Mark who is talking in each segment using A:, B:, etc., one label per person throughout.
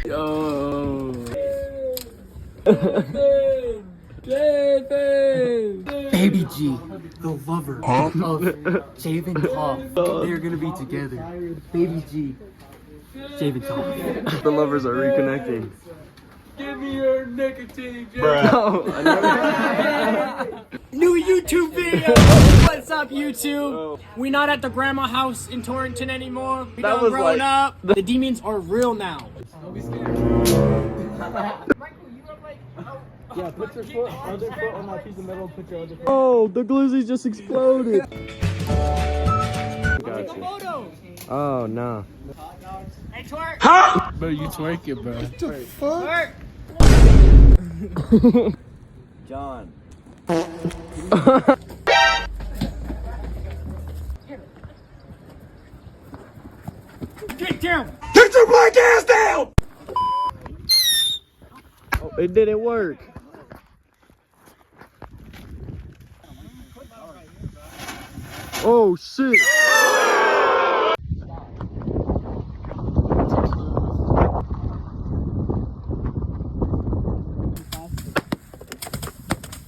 A: Yo.
B: Baby G, the lover of Javen Top. They're gonna be together. Baby G, Javen Top.
A: The lovers are reconnecting.
C: Give me your nicotine, Jay.
D: New YouTube video! What's up, YouTube? We not at the grandma house in Torrington anymore. We done grown up. The demons are real now.
C: Yeah, put your other foot on that piece of metal, put your other foot.
A: Oh, the glizzy just exploded. Got you. Oh, no.
D: Hey, twerk!
C: Bro, you twerk it, bro.
D: Twerk!
A: John.
D: Get down!
C: Get your black ass down!
A: Oh, it didn't work. Oh, shit.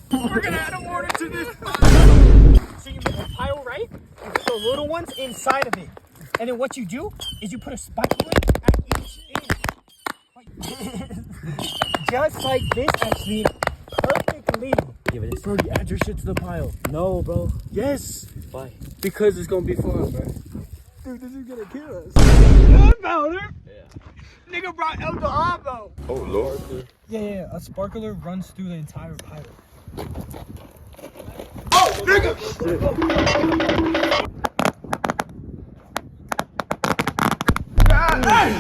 D: We're gonna add a mortar to this. So you make a pile, right? You put the little ones inside of it. And then what you do is you put a spatula at each end. Just like this, actually. Perfectly.
A: Give it a Brody, add your shit to the pile. No, bro.
D: Yes.
A: Why?
D: Because it's gonna be fun, bro.
C: Dude, this is gonna kill us.
D: Gunpowder? Yeah. Nigga brought El Diablo.
A: Oh, Lord.
C: Yeah, a sparkler runs through the entire pile.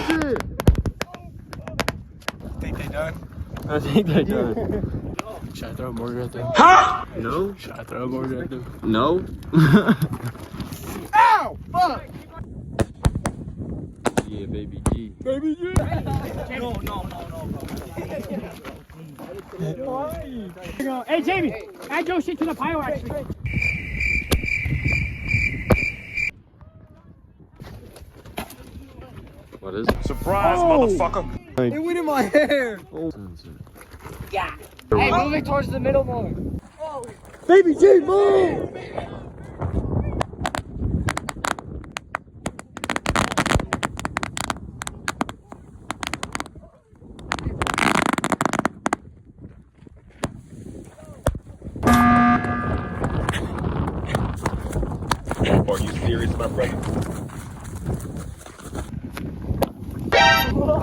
A: Shit.
C: Think they done?
A: I think they're done.
C: Should I throw a mortar at them?
A: No?
C: Should I throw a mortar at them?
A: No?
C: Ow! Fuck!
A: Yeah, baby G.
C: Baby G!
D: No, hey, Jamie, add your shit to the pile, actually.
A: What is it?
E: Surprise, motherfucker.
C: It went in my hair!
D: Yeah. Hey, move it towards the middle more.
A: Baby G, move!
E: Are you serious, my brother?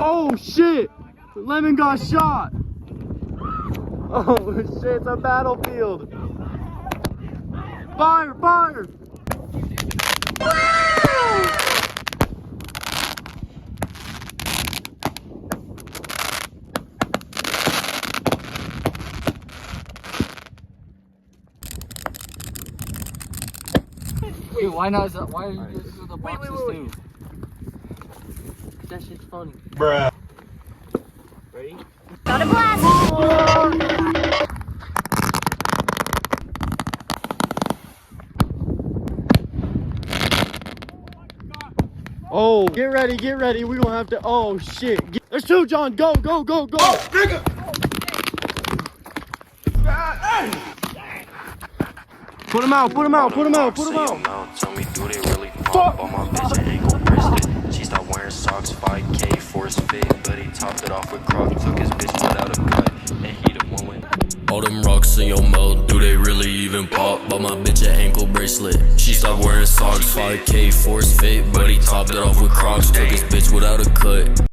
A: Oh, shit! Lemon got shot! Oh, shit, it's a battlefield! Fire, fire!
B: Wait, why not? Why are you just do the boxes
D: wait.
B: too? That shit's funny.
E: Bruh.
B: Ready?
D: Got a blast!
A: Oh, get ready. We gonna have to. Oh, shit. There's two, John. Go, go, go, go.
E: Oh, nigga!
A: Put him out.
F: Tell me, do they really pop on my bitch and ankle bracelet? She stopped wearing socks, 5K, force fit, but he topped it off with Crocs, took his bitch without a cut, and he the one with all them rocks in your mouth, do they really even pop? Bought my bitch an ankle bracelet. She stopped wearing socks, 5K, force fit, but he topped it off with Crocs, took his bitch without a cut.